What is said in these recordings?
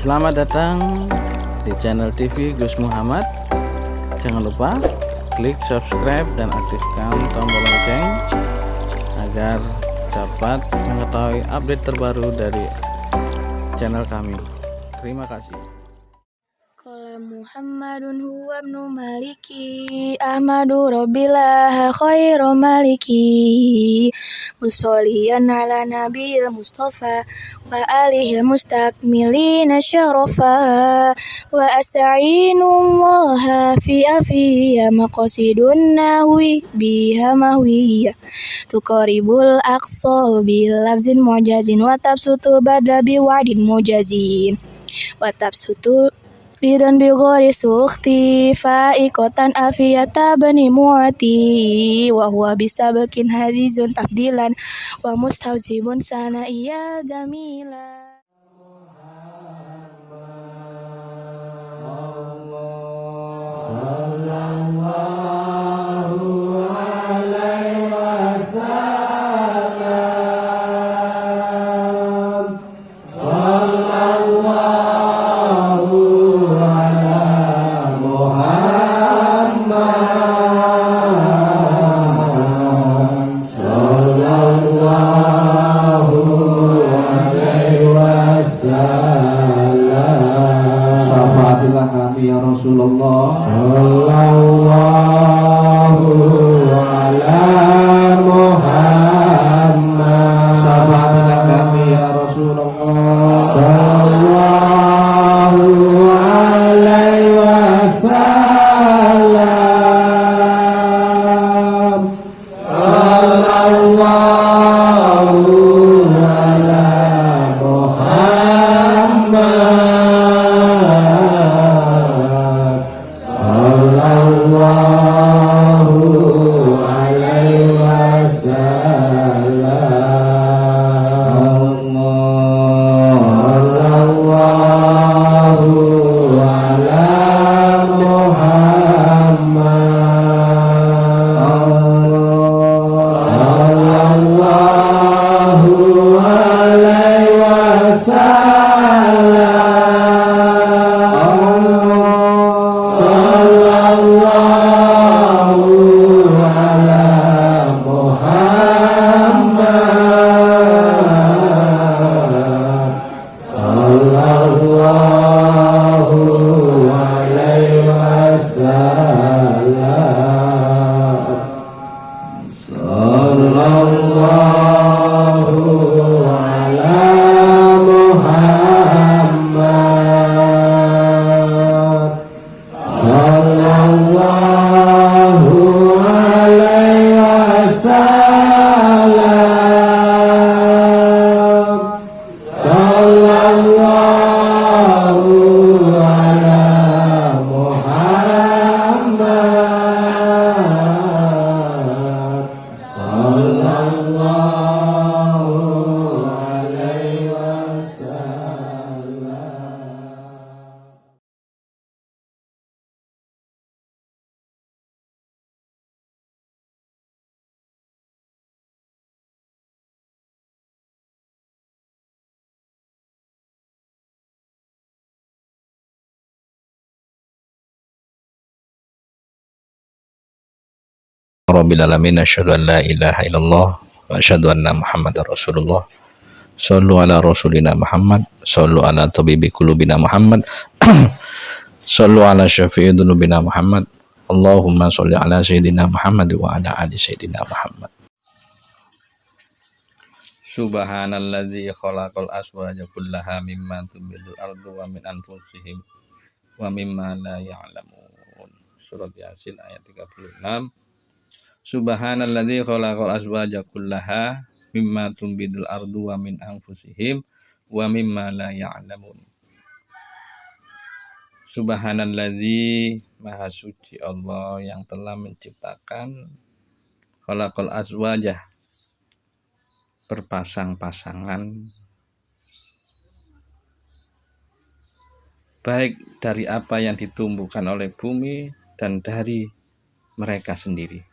Selamat datang di channel TV Gus Muhammad. Jangan lupa klik subscribe dan aktifkan tombol lonceng agar dapat mengetahui update terbaru dari channel kami. Terima kasih. Qala Muhammadun huwa ibnu Maliki Ahmadu Rabbilah khairu maliki Musolliyan ala nabiyil Mustafa wa alihil mustakmilina syarafa wa asta'inu allaha fi afiya maqasidun nahwi biha mahwiyah tuqaribul aqsa bil lafzin mu'jazin wa tabsutu badla biwa'din mujazin wa tabsutu Ridon bigori sukti faikotan afiyata bani muati wa huwa bisa bikin hazizun tabdilan wa mustawzibun sana iya jamila. Syafa'atilah kami ya Rasulullah. Sallallahu ala Muhammad. Syafa'atilah kami ya Rasulullah. Sallallahu alaihi wasallam. Sallallahu ala Muhammad. Sallallahu alaihi wasallam. Sallallahu ala Muhammad. Sallallahu alaihi wasallam. Sallallahu ala Muhammad. Sallallahu alaihi wasallam. Sallallahu ala Muhammad. Sallallahu alaihi wasallam. Sallallahu ala Muhammad. Sallallahu alaihi wasallam. Rabbil alamin asyhadu an la ilaha illallah wa asyhadu anna muhammadar rasulullah. Shallu ala rasulina Muhammad, shallu ala tabibi qulubina Muhammad, shallu ala syafi'i dzunubina Muhammad. Allahumma shalli ala sayyidina Muhammad wa ala ali sayyidina Muhammad. Subhanalladzi khalaqal azwaja kullaha mimma tunbitul ardu wa min anfusihim wa mimma la ya'lamun. Surat Yasin ayat 36. Subhanalladzi khalaqal azwaja kullaha mimma tunbitul ardu wa min anfusihim wa mimma la ya'lamun. Subhanalladzi, maha suci Allah yang telah menciptakan khalaqal azwajah, berpasang-pasangan, baik dari apa yang ditumbuhkan oleh bumi dan dari mereka sendiri,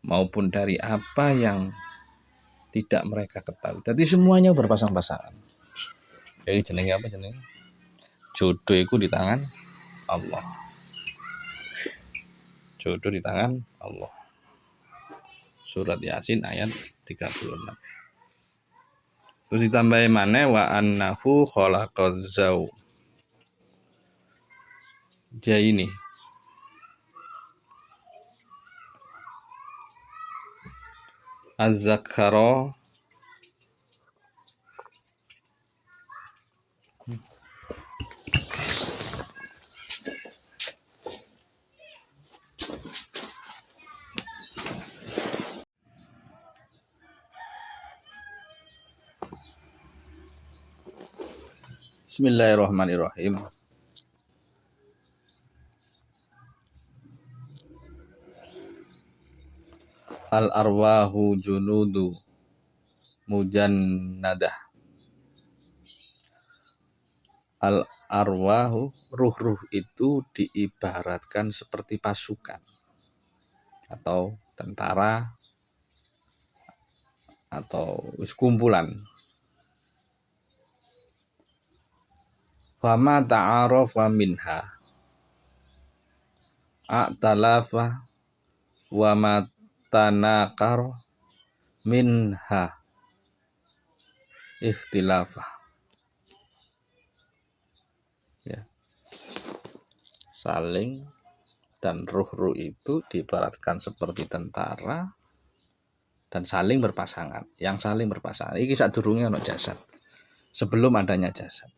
maupun dari apa yang tidak mereka ketahui. Jadi semuanya berpasang-pasangan. Jadi jenenge apa jenenge? jodoh itu di tangan Allah. Jodoh di tangan Allah. Surat Yasin ayat 36. Terus ditambahin mana wa annahu khalaqaz ini az-zakara Bismillahirrahmanirrahim. Al arwahu junudu mujannadah. Al arwahu, ruh-ruh itu diibaratkan seperti pasukan atau tentara atau kumpulan. Fama ta'arafa minha a'talafa wa matanakar minha ikhtilafah. Ya. Saling, dan ruh-ruh itu diibaratkan seperti tentara dan saling berpasangan. Yang saling berpasangan iki sadurunge ana jasad. Sebelum adanya jasad.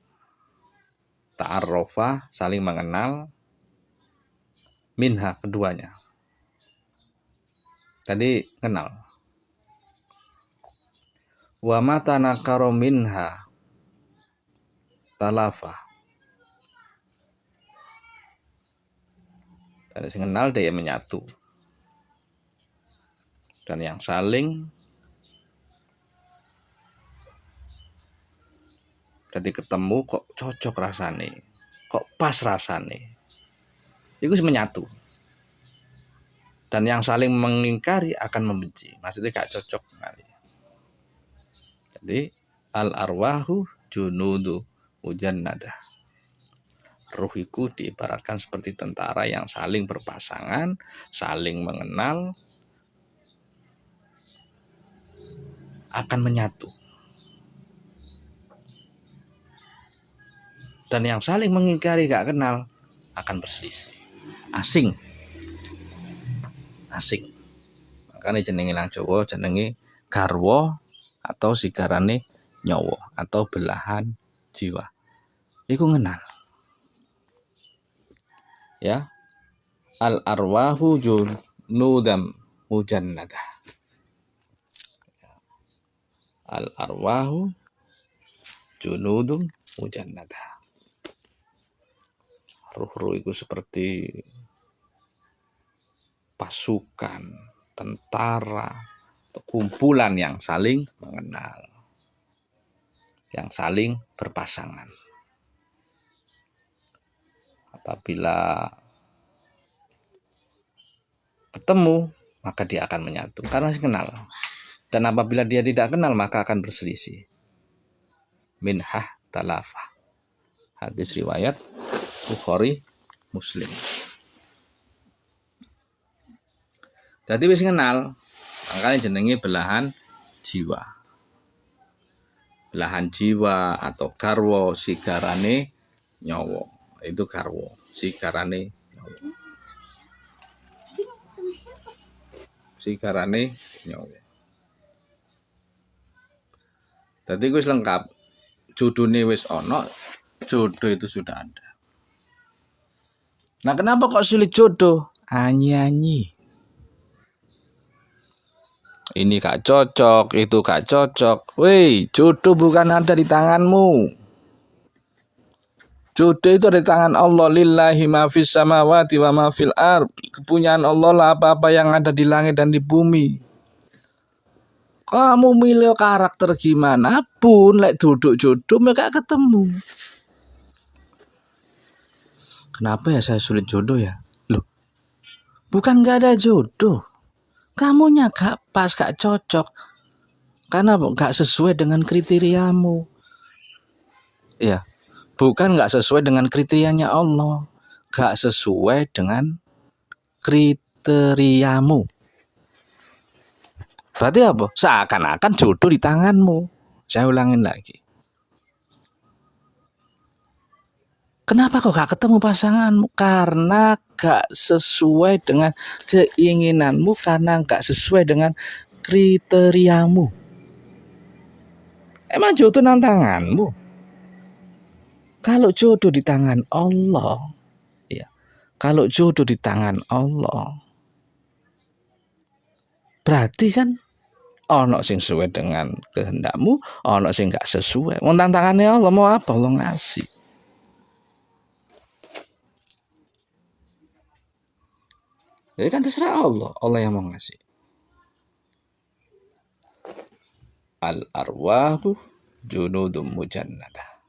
Ta'arrofa, saling mengenal, minha, keduanya. Tadi kenal. Wa matanakaro minha talafa. Dan yang kenal dia menyatu. Dan yang saling jadi ketemu kok cocok rasane, kok pas rasane, itu menyatu. Dan yang saling mengingkari akan membenci, maksudnya gak cocok kali. Jadi al arwahu junudu mujannadah. Ruh itu diibaratkan seperti tentara yang saling berpasangan, saling mengenal, akan menyatu. Dan yang saling mengingkari gak kenal akan berselisih. Asing. Makanya jenenge lang Jawa jenenge garwa atau sigarane nyawa atau belahan jiwa. Iku ngenal. Ya. Al arwahu junudam mujannadah. Al arwahu junudum mujannadah. Ruh-ruh itu seperti pasukan, tentara, kumpulan yang saling mengenal, yang saling berpasangan. Apabila ketemu, maka dia akan menyatu karena kenal. Dan apabila dia tidak kenal, maka akan berselisih. Minhah talafah. Hadis riwayat Bukhari, Muslim. Jadi wis kenal, makanya jenenge belahan jiwa. Belahan jiwa atau garwa sigarane nyawa. Itu garwa sigarane nyawa. Sigarane nyawa. Jadi wis lengkap. Judune wis ana, jodoh itu sudah ada. Nah, kenapa kok sulit jodoh? Anyi-anyi. Ini gak cocok, itu gak cocok. Woi, jodoh bukan ada di tanganmu. Jodoh itu ada di tangan Allah. Lillahi ma fis samawati wa ma fil ardh. Kepunyaan Allah lah apa-apa yang ada di langit dan di bumi. Kamu milih karakter gimana pun, lek duduk jodoh mereka ketemu. Kenapa ya saya sulit jodoh ya? Loh, bukan gak ada jodoh. Kamunya gak pas, gak cocok. Karena gak sesuai dengan kriteriamu. Ya, Bukan nggak sesuai dengan kriterianya Allah, nggak sesuai dengan kriteriamu. Berarti apa? Seakan-akan jodoh di tanganmu. Saya ulangin lagi. Kenapa kok gak ketemu pasanganmu? Karena gak sesuai dengan keinginanmu, karena gak sesuai dengan kriteriamu. Emang jodoh nang tanganmu? Kalau jodoh di tangan Allah, ya. Kalau jodoh di tangan Allah, berarti kan ono sing sesuai dengan kehendakmu, ono sing gak sesuai. Wong tantangannya Allah mau apa? Allah ngasih. Jadi kan terserah Allah, Allah yang mau ngasih. Al arwahu junudum mujannadah.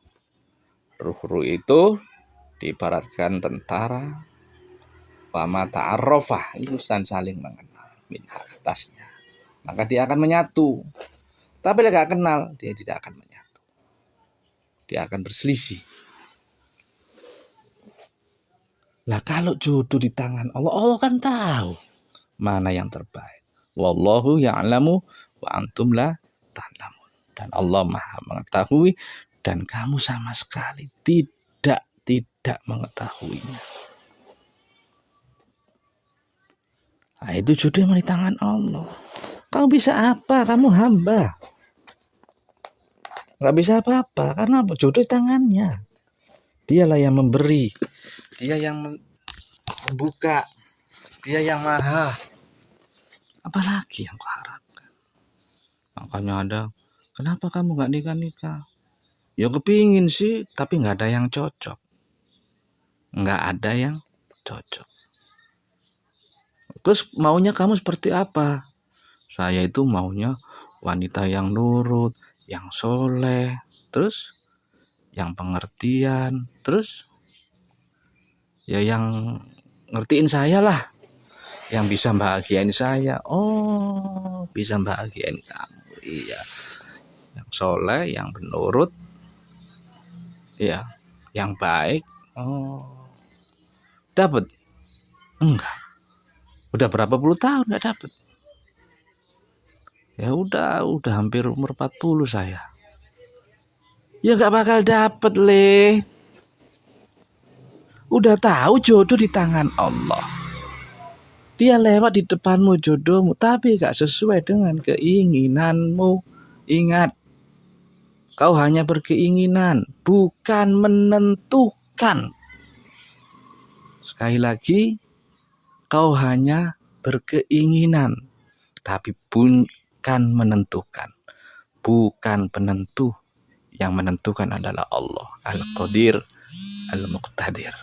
Ruh-ruh itu diibaratkan tentara. Wa ma ta'arrafah, itu saling mengenal minha atasnya. Maka dia akan menyatu. Tapi kalau gak kenal, dia tidak akan menyatu. Dia akan berselisih. Lah kalau jodoh di tangan Allah, Allah kan tahu mana yang terbaik. Wallahu ya'lamu wa antum la ta'lamun. Dan Allah Maha mengetahui dan kamu sama sekali tidak mengetahuinya. Nah, itu jodoh yang di tangan Allah. Kamu bisa apa? Kamu hamba. Gak bisa apa-apa karena jodoh di tangannya. Dialah yang memberi. Dia yang membuka, dia yang maha. Apalagi yang kau harapkan? Makanya ada, kenapa kamu gak nikah-nikah? Ya kepingin sih, tapi gak ada yang cocok. Gak ada yang cocok. Terus maunya kamu seperti apa? Saya itu maunya wanita yang nurut, yang soleh, terus yang pengertian, terus ya yang ngertiin saya lah, yang bisa bahagiain saya. Oh, bisa bahagiain kamu, iya. Yang soleh, yang penurut, ya, yang baik. Oh, dapat? Enggak. Udah berapa puluh tahun nggak dapat? Ya udah hampir umur 40 saya. Ya nggak bakal dapet leh. Udah tahu jodoh di tangan Allah. Dia lewat di depanmu jodohmu, tapi gak sesuai dengan keinginanmu. Ingat, kau hanya berkeinginan, bukan menentukan. Sekali lagi, kau hanya berkeinginan, tapi bukan menentukan. Bukan penentu. Yang menentukan adalah Allah, Al-Qadir, Al-Muqtadir.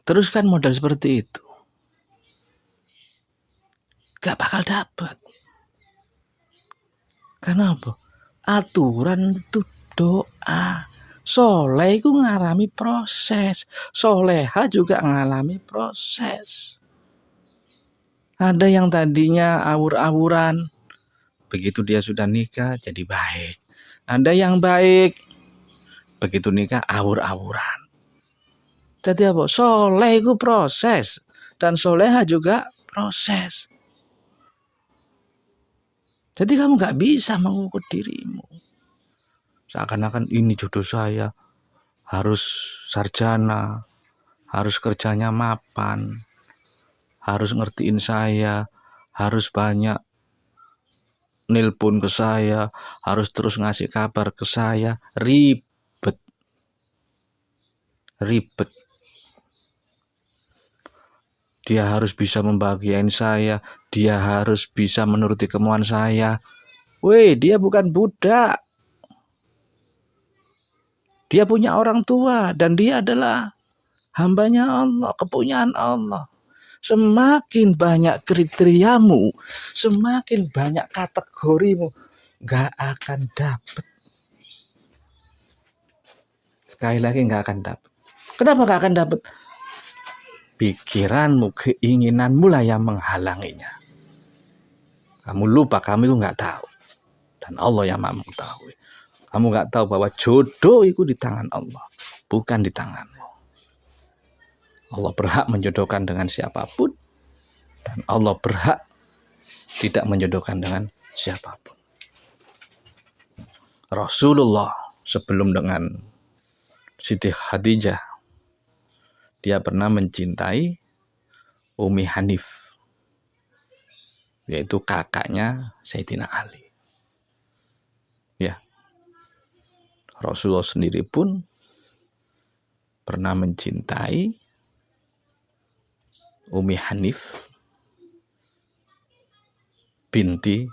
Teruskan modal seperti itu, gak bakal dapat. Karena apa? Aturan itu doa. Soleh itu ngalami proses, soleha juga ngalami proses. Ada yang tadinya awur-awuran, begitu dia sudah nikah jadi baik. Ada yang baik, begitu nikah awur-awuran. Jadi apa? Soleh itu proses dan soleha juga proses. Jadi kamu gak bisa mengukur dirimu. Seakan-akan ini jodoh saya, harus sarjana, harus kerjanya mapan, harus ngertiin saya, harus banyak nelpon ke saya, harus terus ngasih kabar ke saya. Ribet. Dia harus bisa membahagiain saya, dia harus bisa menuruti kemauan saya. Weh, dia bukan budak. Dia punya orang tua dan dia adalah hambanya Allah, kepunyaan Allah. Semakin banyak kriteriamu, semakin banyak kategorimu, gak akan dapet. Sekali lagi gak akan dapet. Kenapa gak akan dapet? Pikiranmu, keinginanmu lah yang menghalanginya. Kamu lupa, kamu itu gak tahu. Dan Allah yang maha mengetahui. Kamu nggak tahu bahwa jodoh itu di tangan Allah, bukan di tanganmu. Allah berhak menjodohkan dengan siapapun, dan Allah berhak tidak menjodohkan dengan siapapun. Rasulullah sebelum dengan Siti Khadijah, dia pernah mencintai Ummi Hanif, yaitu kakaknya Sayyidina Ali. Ya, Rasulullah sendiri pun pernah mencintai Ummi Hanif binti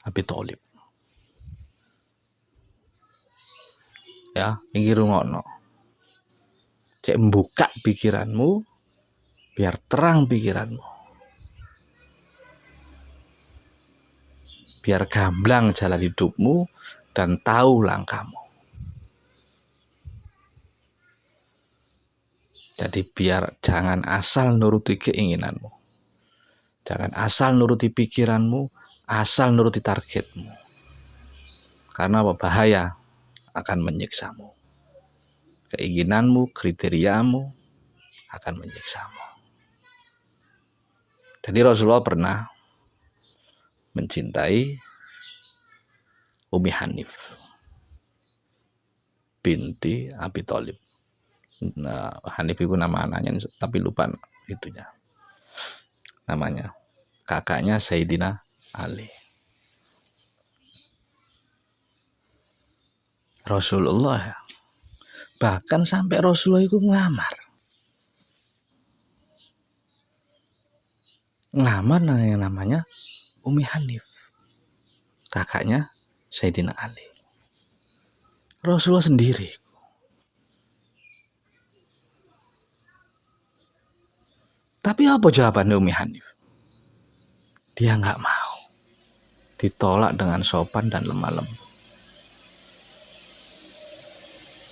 Abi Thalib. Ya, ini rungokno. Cek membuka pikiranmu biar terang pikiranmu. Biar gamblang jalan hidupmu dan tahu langkahmu. Jadi biar jangan asal nuruti keinginanmu. Jangan asal nuruti pikiranmu, asal nuruti targetmu. Karena apa? Bahaya akan menyiksamu. Keinginanmu, kriteriamu akan menyiksamu. Jadi Rasulullah pernah mencintai Ummi Hanif binti Abi Thalib. Nah, Hanif itu nama anaknya, tapi lupa itunya. Namanya kakaknya Sayyidina Ali. Rasulullah, bahkan sampai Rasulullah itu ngelamar yang namanya Ummi Hanif, kakaknya Sayyidina Ali. Rasulullah sendiri. Tapi apa jawabannya Ummi Hanif? Dia nggak mau. Ditolak dengan sopan dan lemah lembut.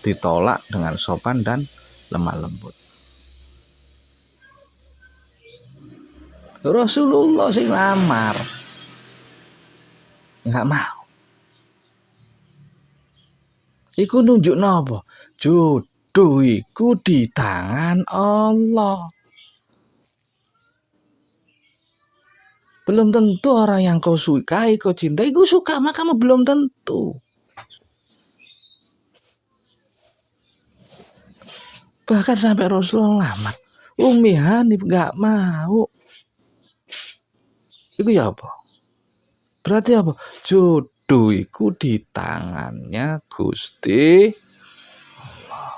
Ditolak dengan sopan dan lemah lembut. Rasulullah sing lamar nggak mau. Iku nunjuk napa? Jodoh iku di tangan Allah. Belum tentu orang yang kau sukai, kau cintai, kau suka sama kamu, belum tentu. Bahkan sampai Rasulullah lamar, Ummi Hanif gak mau. Itu ya apa? Berarti apa? Jodoh itu di tangannya Gusti Allah.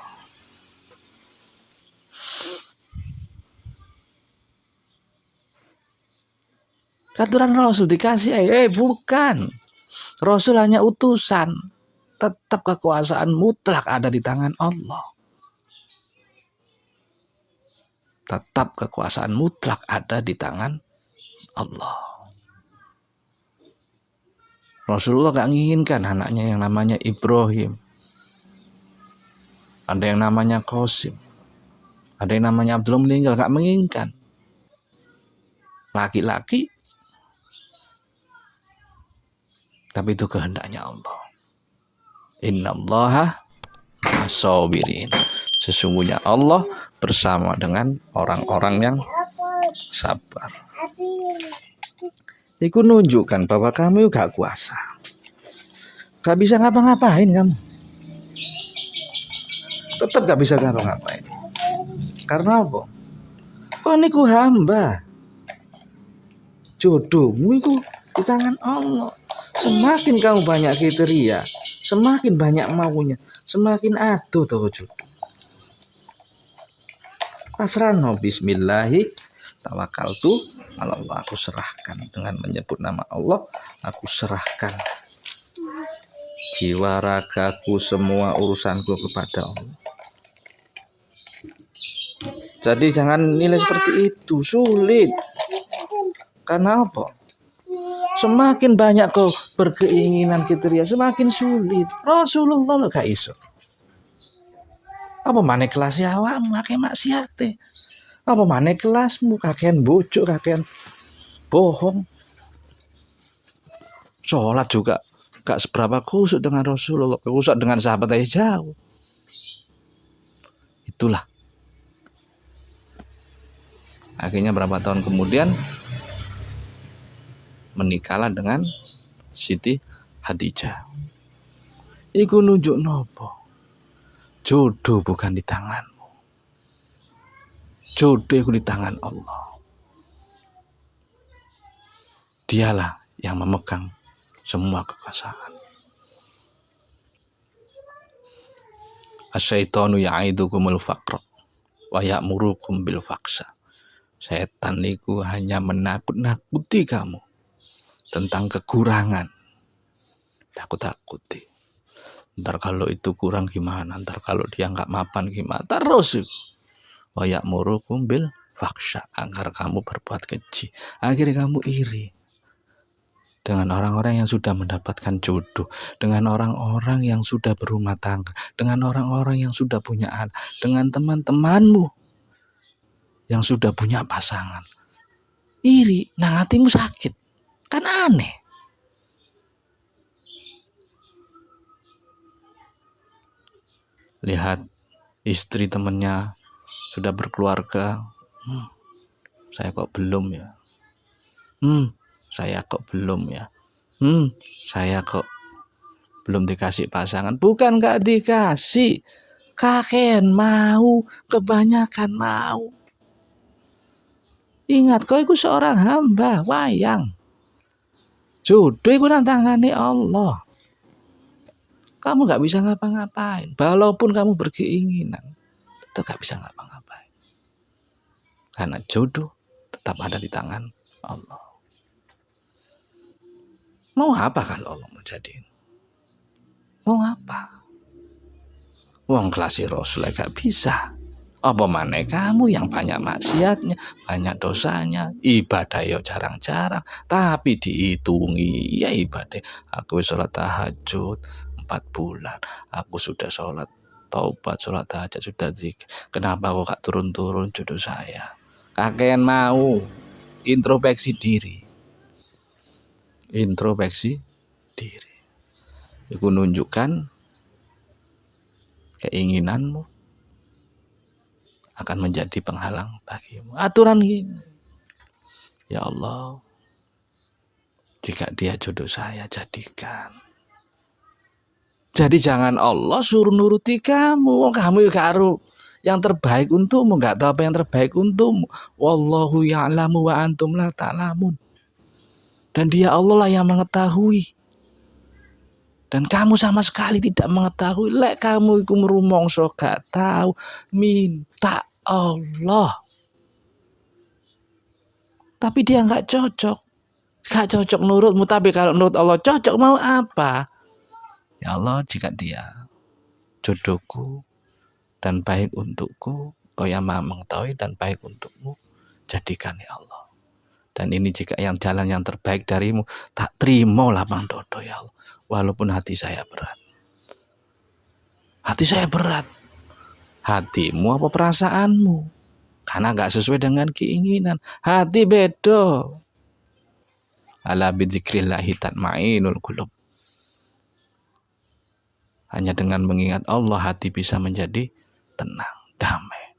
Aturan Rasul dikasih, bukan. Rasul hanya utusan. Tetap kekuasaan mutlak ada di tangan Allah. Tetap kekuasaan mutlak ada di tangan Allah. Rasulullah gak menginginkan anaknya yang namanya Ibrahim. Ada yang namanya Qasim. Ada yang namanya Abdullah meninggal, gak menginginkan. Laki-laki. Tapi itu kehendaknya Allah. Innallaha ma'as-sabirin. Sesungguhnya Allah bersama dengan orang-orang yang sabar. Iku nunjukkan bahwa kamu gak kuasa. Gak bisa ngapa-ngapain kamu. Tetap gak bisa ngapa-ngapain. Karena apa? Kau niku hamba. Jodohmu itu di tangan Allah. Semakin kamu banyak kriteria, semakin banyak maunya, semakin aduh tuh jodoh. Pasrahno bismillahi tawakkaltu ala Allah. Aku serahkan dengan menyebut nama Allah, aku serahkan jiwa ragaku, semua urusanku kepada Allah. Jadi jangan nilai seperti itu, sulit. Karena apa? Semakin banyak kau berkeinginan kriteria, semakin sulit. Rasulullah lo gak iso. Apa mana kelas awakmu kakek maksiate? Apa mana kelasmu kakean bojo, kakean bohong? Sholat juga gak seberapa khusyuk dengan Rasulullah, khusyuk dengan sahabat aja jauh. Itulah. Akhirnya berapa tahun kemudian menikahlah dengan Siti Khadijah. Iku nunjuk nopo? Jodoh bukan di tanganmu. Jodoh itu di tangan Allah. Dialah yang memegang semua kekuasaan. Asyaitonu ya'idukumul faqra wa ya'murukum bil faqsa. Setan itu hanya menakut-nakuti kamu tentang kekurangan. Takut-takuti. Ntar kalau itu kurang gimana? Ntar kalau dia nggak mapan gimana? Terus wa ya'murukum bil faqsa, agar kamu berbuat keji. Akhirnya kamu iri dengan orang-orang yang sudah mendapatkan jodoh, dengan orang-orang yang sudah berumah tangga, dengan orang-orang yang sudah punya anak, dengan teman-temanmu yang sudah punya pasangan. Iri, nah hatimu sakit. Kan aneh. Lihat istri temannya sudah berkeluarga, saya kok belum ya. Saya kok belum ya. Saya kok belum dikasih pasangan. Bukan gak dikasih, kakean mau, kebanyakan mau. Ingat, kau itu seorang hamba, wayang. Jodoh itu tangane Allah. Kamu gak bisa ngapa-ngapain. Walaupun kamu berkeinginan, tetap gak bisa ngapa-ngapain. Karena jodoh tetap ada di tangan Allah. Mau apa kalau Allah mau jadiin? Mau apa? Wong kelasi Rasul gak bisa. Apa mana kamu yang banyak maksiatnya, banyak dosanya, ibadah yo jarang-jarang, tapi dihitungi ya ibadah. Aku sholat tahajud 4 bulan, aku sudah sholat taubat, sholat tahajud, sudah zikir. Kenapa kok gak turun-turun jodoh saya? Kakean mau introspeksi diri. Introspeksi diri. Itu menunjukkan keinginanmu akan menjadi penghalang bagimu. Aturan gini. Ya Allah, jika dia jodoh saya, jadikan. Jadi jangan Allah suruh nuruti kamu. Kamu karo yang terbaik untukmu, enggak tahu apa yang terbaik untukmu. Wallahu ya'lamu wa antum la ta'lamun. Dan dia Allah lah yang mengetahui. Dan kamu sama sekali tidak mengetahui. Lek kamu iku merumongso gak tahu, minta Allah. Tapi dia gak cocok. Gak cocok nurutmu, tapi kalau nurut Allah cocok, mau apa? Ya Allah, jika dia jodohku dan baik untukku, kau yang maha mengetahui dan baik untukmu, jadikan ya Allah. Dan ini jika yang jalan yang terbaik darimu, tak terima lapang dodo ya Allah. Walaupun hati saya berat. Hati saya berat. Hatimu apa perasaanmu? Karena gak sesuai dengan keinginan. Hati beda. Ala bidzikrillahi tatmainul qulub. Hanya dengan mengingat Allah, hati bisa menjadi tenang, damai.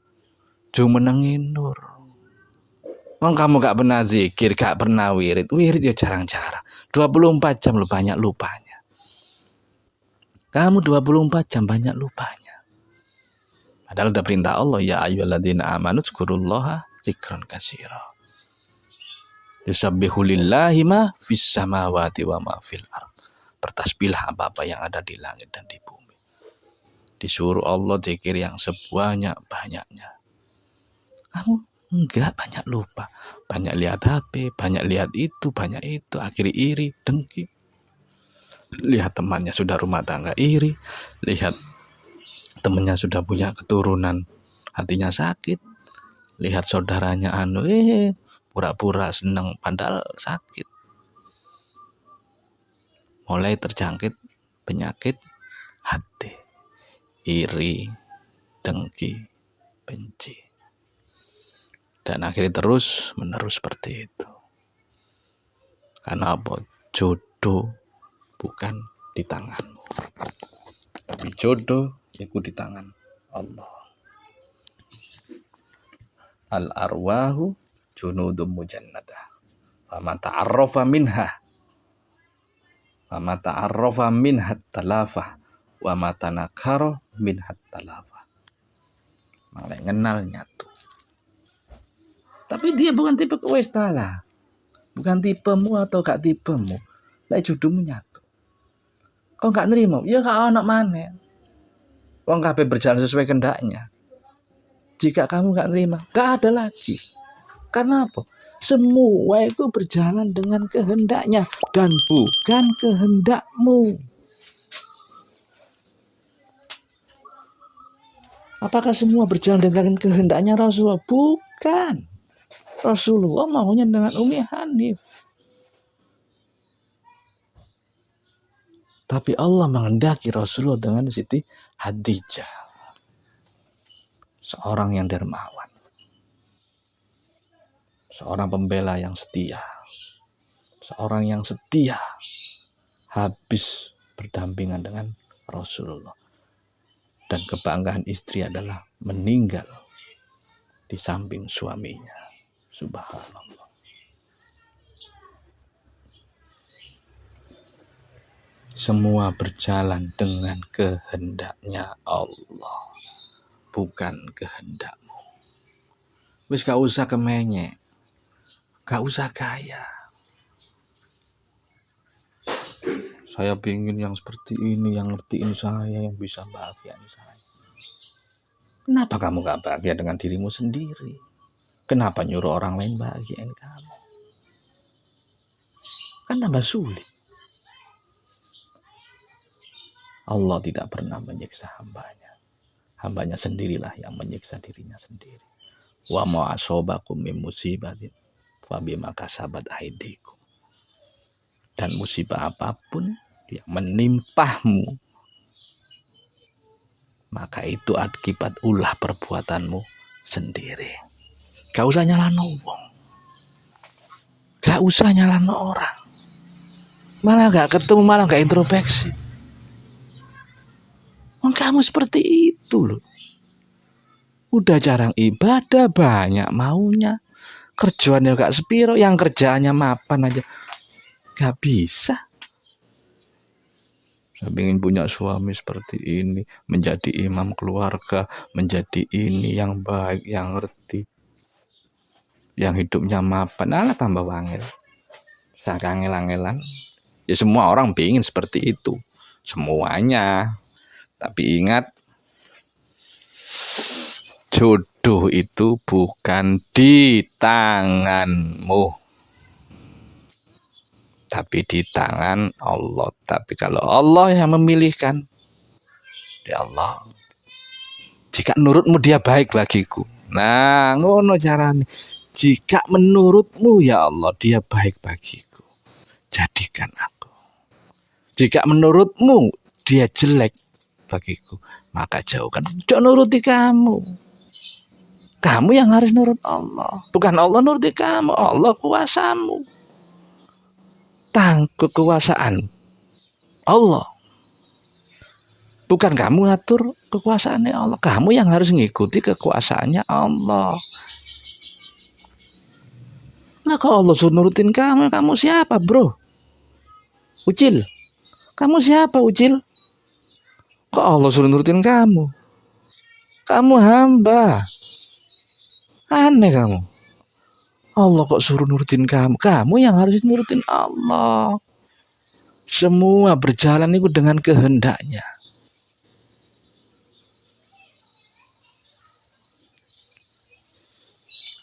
Cuma menangin nur. Kamu gak pernah zikir, gak pernah wirid. Wirid ya jarang-jarang. 24 jam lu banyak lupanya. Kamu 24 jam banyak lupanya. Padahal ada perintah Allah, ya ayyuhalladzina amanu dzkurullaha dzikran katsira. Yusabbihu lillahi ma fis samawati wa ma fil ardh. Bertasbihlah apa-apa yang ada di langit dan di bumi. Disuruh Allah zikir yang sebanyak-banyaknya. Kamu enggak, banyak lupa. Banyak lihat HP, banyak lihat itu, banyak itu. Akhirnya iri, dengki. Lihat temannya sudah rumah tangga, iri. Lihat temannya sudah punya keturunan, hatinya sakit. Lihat saudaranya pura-pura senang padahal sakit. Mulai terjangkit penyakit hati, iri, dengki, benci. Dan akhirnya terus menerus seperti itu. Karena apa? Jodoh bukan di tanganmu. Tapi jodoh iku di tangan Allah. Al arwahu junudum mujannadah. Fama ta'arrafa minha talafah wa ma tanakara minha talafah. Malah kenal nyatu. Tapi dia bukan tipe wis lah. Bukan tipemu atau gak tipemu. Lah jodohmu nyatu. Kau gak nerima, ya gak ono maneh. Wong kabeh berjalan sesuai kehendaknya. Jika kamu gak nerima, gak ada lagi. Karena apa? Semua itu berjalan dengan kehendaknya dan bukan kehendakmu. Apakah semua berjalan dengan kehendaknya Rasulullah? Bukan. Rasulullah maunya dengan Ummi Hanif. Tapi Allah menghendaki Rasulullah dengan Siti Khadijah. Seorang yang dermawan. Seorang pembela yang setia. Seorang yang setia. Habis berdampingan dengan Rasulullah. Dan kebanggaan istri adalah meninggal di samping suaminya. Subhanallah. Semua berjalan dengan kehendaknya Allah, bukan kehendakmu. Wis gak usah kemenyek, gak usah gaya. Saya ingin yang seperti ini, yang ngertiin saya, yang bisa bahagiain saya. Kenapa kamu gak bahagia dengan dirimu sendiri? Kenapa nyuruh orang lain bahagiain kamu? Kan tambah sulit. Allah tidak pernah menyiksa hambanya. Hambanya sendirilah yang menyiksa dirinya sendiri. Wa ma asobakum min musibatin fa bima kasabat aydikum. Dan musibah apapun yang menimpahmu, maka itu akibat ulah perbuatanmu sendiri. Gak usah nyalano wong. Gak usah nyalano orang. Malah gak ketemu, malah gak introspeksi. Kamu seperti itu loh. Udah jarang ibadah, banyak maunya. Kerjaannya gak sepiro, yang kerjaannya mapan aja gak bisa. Saya ingin punya suami seperti ini, menjadi imam keluarga, menjadi ini yang baik, yang ngerti, yang hidupnya mapan. Alah tambah wangil. Sakangel-angelan. Ya semua orang ingin seperti itu. Semuanya. Tapi ingat, jodoh itu bukan di tanganmu, tapi di tangan Allah. Tapi kalau Allah yang memilihkan, ya Allah, jika menurutmu dia baik bagiku. Nah, ngono carane. Jika menurutmu ya Allah dia baik bagiku, jadikan aku. Jika menurutmu dia jelek bagiku, maka jauhkan. Jangan nuruti kamu. Kamu yang harus nurut Allah, bukan Allah nuruti kamu. Allah kuasamu, kekuasaan Allah, bukan kamu ngatur kekuasaannya Allah. Kamu yang harus ngikuti kekuasaannya Allah. Nah, kalau Allah suruh nurutin kamu, kamu siapa bro? Ucil, kamu siapa Ucil? Kok Allah suruh nurutin kamu? Kamu hamba. Aneh kamu. Allah kok suruh nurutin kamu? Kamu yang harus nurutin Allah. Semua berjalan itu dengan kehendaknya.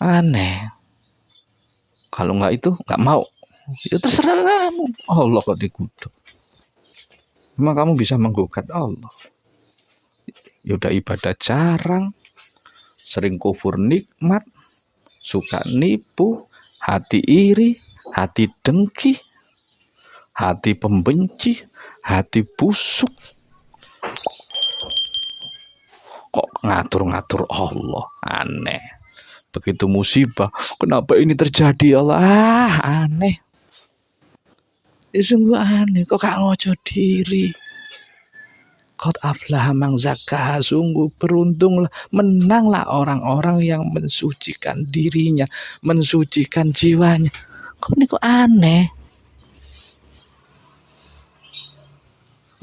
Aneh. Kalau enggak itu enggak mau. Ya terserah kamu. Allah kok digugat. Memang kamu bisa menggugat Allah. Yaudah ibadah jarang, sering kufur nikmat, suka nipu, hati iri, hati dengki, hati pembenci, hati busuk. Kok ngatur-ngatur Allah? Aneh. Begitu musibah, kenapa ini terjadi Allah? Aneh. Sungguh aneh kok gak ngojo diri. Qad aflaha man zakkaha, sungguh beruntunglah, menanglah orang-orang yang mensucikan dirinya, mensucikan jiwanya. Kok ini kok aneh?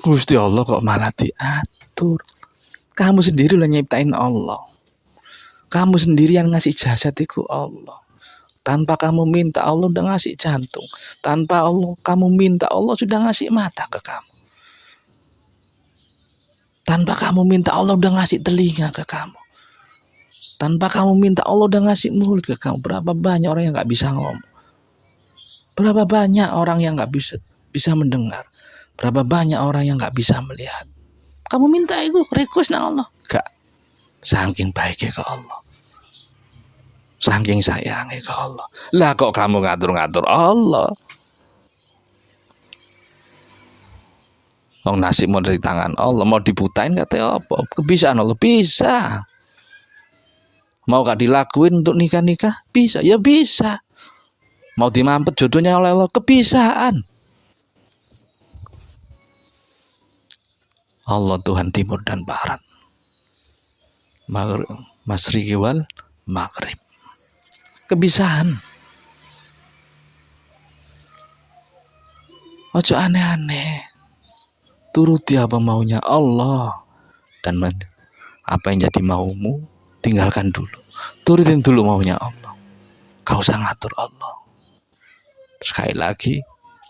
Gusti Allah kok malah diatur. Kamu sendiri lah nyiptain Allah. Kamu sendirian ngasih jasad itu Allah. Tanpa kamu minta Allah udah ngasih jantung. Tanpa Allah kamu minta Allah sudah ngasih mata ke kamu. Tanpa kamu minta Allah udah ngasih telinga ke kamu. Tanpa kamu minta Allah udah ngasih mulut ke kamu. Berapa banyak orang yang gak bisa ngomong. Berapa banyak orang yang gak bisa mendengar. Berapa banyak orang yang gak bisa melihat. Kamu minta itu request nang Allah. Gak. Saking baiknya ke Allah. Saking sayangnya ke Allah. Lah kok kamu ngatur-ngatur Allah? Wong nasib mau dari tangan Allah, mau dibutain katanya apa? Kebisaan Allah bisa. Mau gak dilakuin untuk nikah-nikah? Bisa, ya bisa. Mau dimampet jodohnya oleh Allah? Kebisaan. Allah Tuhan timur dan barat. Masyriqi wal maghrib. Kebisaan. Ojo aneh-aneh. Turuti apa maunya Allah. Dan apa yang jadi maumu, tinggalkan dulu. Turutin dulu maunya Allah. Kau usah ngatur Allah. Sekali lagi,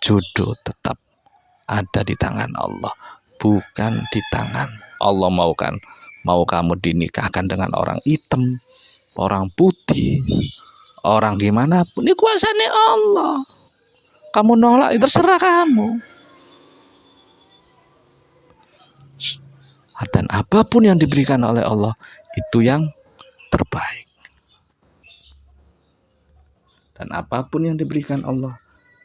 jodoh tetap ada di tangan Allah, bukan di tangan Allah. Mau kamu dinikahkan dengan orang hitam, orang putih, orang gimana pun, ini kuasanya Allah. Kamu nolak, terserah kamu. Dan apapun yang diberikan oleh Allah itu yang terbaik. Dan apapun yang diberikan Allah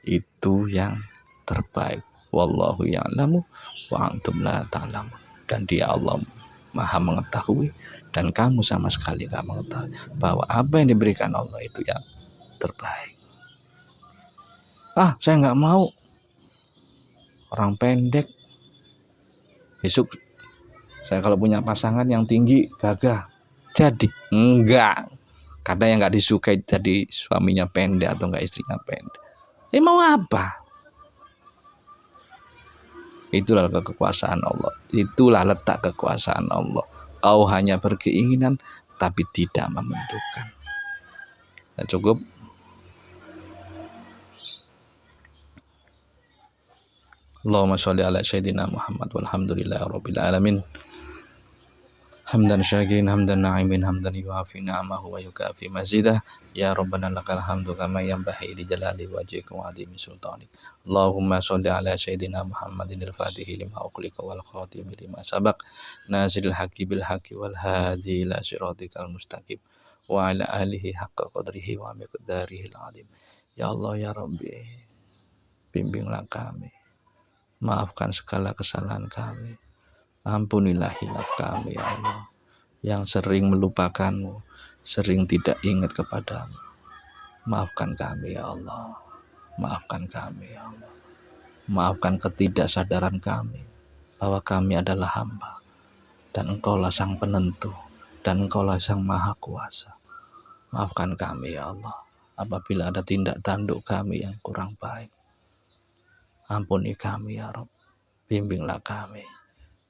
itu yang terbaik. Wallahu ya'lamu wa antum la ta'lamun. Dan dia Allah Maha mengetahui dan kamu sama sekali gak mengetahui bahwa apa yang diberikan Allah itu yang terbaik. Saya nggak mau orang pendek. Besok saya kalau punya pasangan yang tinggi gagah, jadi enggak. Kadang yang nggak disukai jadi suaminya pendek atau nggak istrinya pendek. Mau apa? Itulah kekuasaan Allah. Itulah letak kekuasaan Allah. Kau hanya berkeinginan tapi tidak menentukan. Nah, cukup. Allahumma sholli ala sayyidina Muhammad walhamdulillahirabbil alamin. Hamdan syakirin, hamdan na'imin, hamdan yuafi ni'amahu wa yukafi mazidah. Ya Rabbana lakal hamdu kama yanbaghi li jalali wajhika wa 'azimi sultanik. Allahumma sholli ala sayyidina Muhammadin al-Fatihi lima ughliqa wal khatimi lima sabaq. Nazilil haqqi bil haqqi wal hadi ila siratikal mustaqim. Wa ala alihi haqqa qadrihi wa miqdarihil 'azim. Ya Allah ya Rabbi, bimbinglah kami. Maafkan segala kesalahan kami. Ampunilah hilaf kami ya Allah, yang sering melupakanmu, sering tidak ingat kepadamu. Maafkan kami ya Allah. Maafkan kami ya Allah. Maafkan ketidaksadaran kami bahwa kami adalah hamba dan Engkaulah sang penentu dan Engkaulah sang maha kuasa. Maafkan kami ya Allah apabila ada tindak tanduk kami yang kurang baik. Ampuni kami ya Rabb. Bimbinglah kami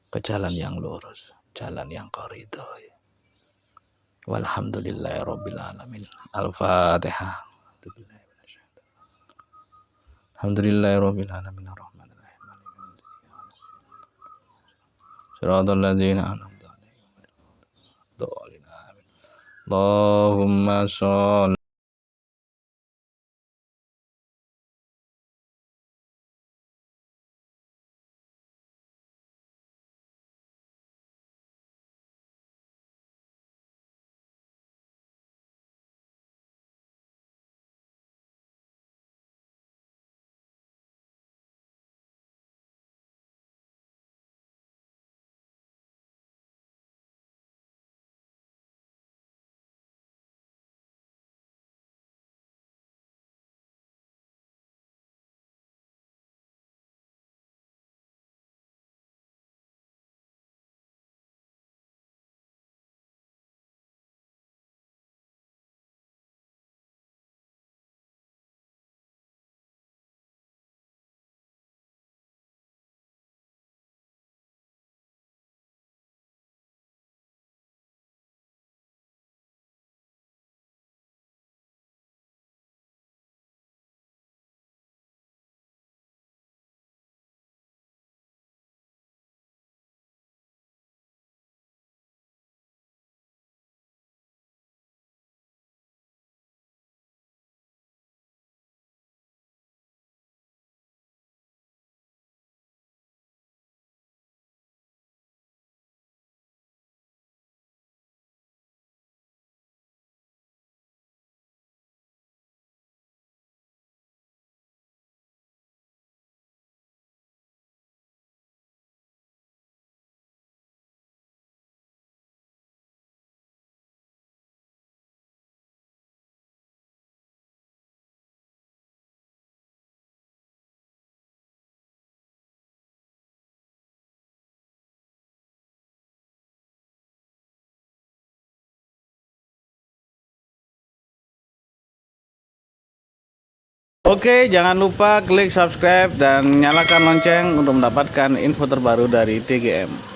ke jalan yang lurus, jalan yang Kau ridhoi. Walhamdulillahirabbil alamin. Al-Fatihah. Alhamdulillahirabbil alamin arrahmanir rahim. Shiratal ladzina an'amta 'alaihim. Allahumma sholli Oke, jangan lupa klik subscribe dan nyalakan lonceng untuk mendapatkan info terbaru dari TGM.